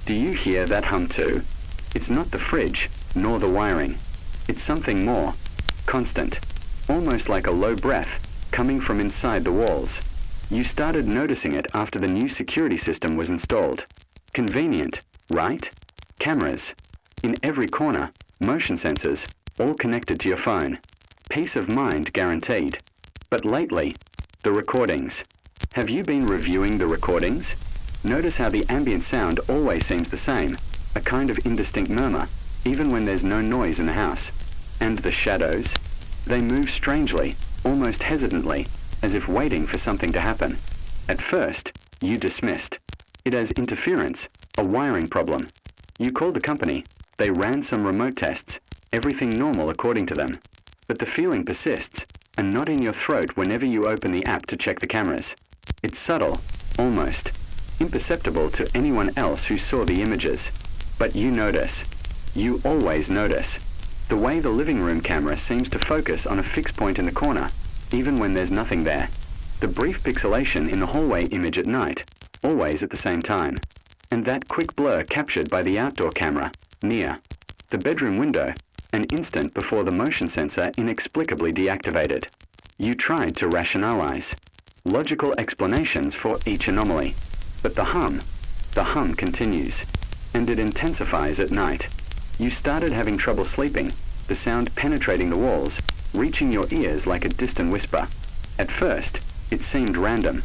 Do you hear that hum too? It's not the fridge, nor the wiring. It's something more, constant, almost like a low breath, coming from inside the walls. You started noticing it after the new security system was installed. Convenient, right? Cameras. In every corner, motion sensors, all connected to your phone. Peace of mind guaranteed. But lately, the recordings. Have you been reviewing the recordings? Notice how the ambient sound always seems the same, a kind of indistinct murmur, even when there's no noise in the house. And the shadows? They move strangely, almost hesitantly, as if waiting for something to happen. At first, you dismissed it as interference, a wiring problem. You called the company. They ran some remote tests, everything normal according to them. But the feeling persists, a knot in your throat whenever you open the app to check the cameras. It's subtle, almost imperceptible to anyone else who saw the images. But you notice. You always notice. The way the living room camera seems to focus on a fixed point in the corner, even when there's nothing there. The brief pixelation in the hallway image at night, always at the same time. And that quick blur captured by the outdoor camera, near. The bedroom window, an instant before the motion sensor inexplicably deactivated. You tried to rationalize logical explanations for each anomaly. But the hum continues, and it intensifies at night. You started having trouble sleeping, the sound penetrating the walls, reaching your ears like a distant whisper. At first, it seemed random.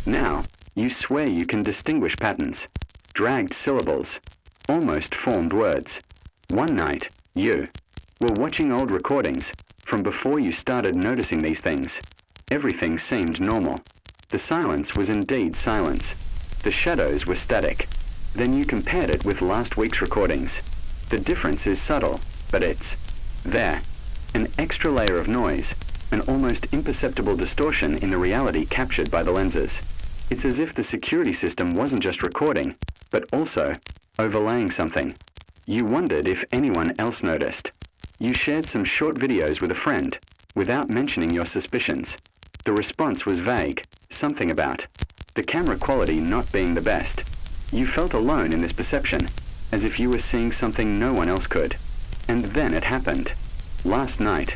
Now, you swear you can distinguish patterns, dragged syllables, almost formed words. One night, you were watching old recordings from before you started noticing these things. Everything seemed normal. The silence was indeed silence. The shadows were static. Then you compared it with last week's recordings. The difference is subtle, but it's there. An extra layer of noise, an almost imperceptible distortion in the reality captured by the lenses. It's as if the security system wasn't just recording, but also overlaying something. You wondered if anyone else noticed. You shared some short videos with a friend, without mentioning your suspicions. The response was vague, something about the camera quality not being the best. You felt alone in this perception, as if you were seeing something no one else could. And then it happened. Last night,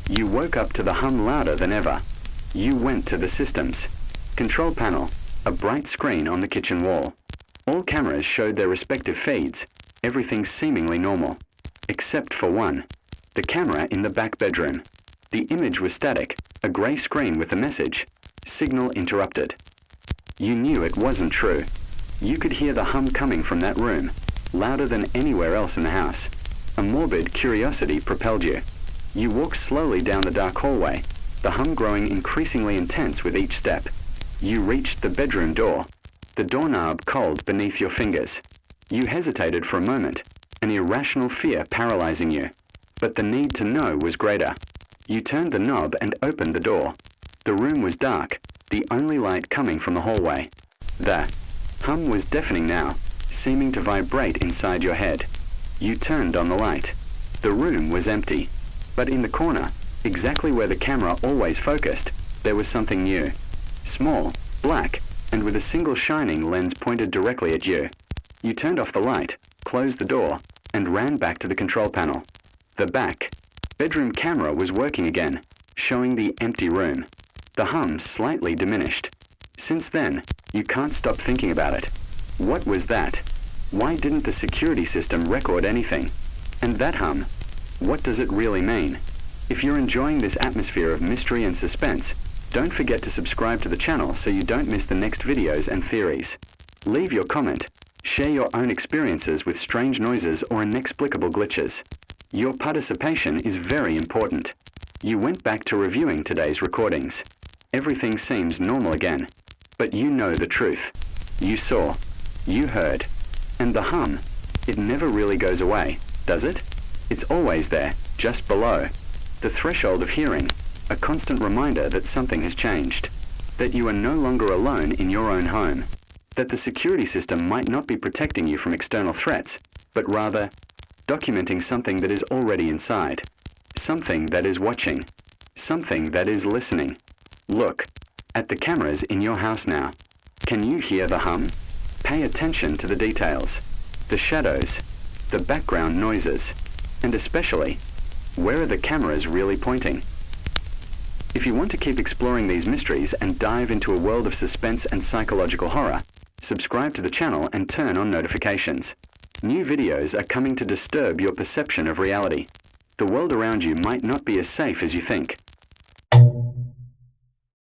you woke up to the hum louder than ever. You went to the systems. Control panel, a bright screen on the kitchen wall. All cameras showed their respective feeds, everything seemingly normal. Except for one. The camera in the back bedroom. The image was static, a grey screen with a message. Signal interrupted. You knew it wasn't true. You could hear the hum coming from that room, louder than anywhere else in the house. A morbid curiosity propelled you. You walked slowly down the dark hallway, the hum growing increasingly intense with each step. You reached the bedroom door, the doorknob cold beneath your fingers. You hesitated for a moment, an irrational fear paralyzing you. But the need to know was greater. You turned the knob and opened the door. The room was dark, the only light coming from the hallway. The hum was deafening now, seeming to vibrate inside your head. You turned on the light. The room was empty. But in the corner, exactly where the camera always focused, there was something new. Small, black, and with a single shining lens pointed directly at you. You turned off the light, closed the door, and ran back to the control panel. The back bedroom camera was working again, showing the empty room. The hum slightly diminished. Since then, you can't stop thinking about it. What was that? Why didn't the security system record anything? And that hum, what does it really mean? If you're enjoying this atmosphere of mystery and suspense, don't forget to subscribe to the channel so you don't miss the next videos and theories. Leave your comment. Share your own experiences with strange noises or inexplicable glitches. Your participation is very important. You went back to reviewing today's recordings. Everything seems normal again. But you know the truth. You saw. You heard. And the hum, it never really goes away, does it? It's always there, just below. The threshold of hearing, a constant reminder that something has changed. That you are no longer alone in your own home. That the security system might not be protecting you from external threats, but rather documenting something that is already inside. Something that is watching. Something that is listening. Look at the cameras in your house now. Can you hear the hum? Pay attention to the details. The shadows, the background noises, and especially, where are the cameras really pointing? If you want to keep exploring these mysteries and dive into a world of suspense and psychological horror, subscribe to the channel and turn on notifications. New videos are coming to disturb your perception of reality. The world around you might not be as safe as you think.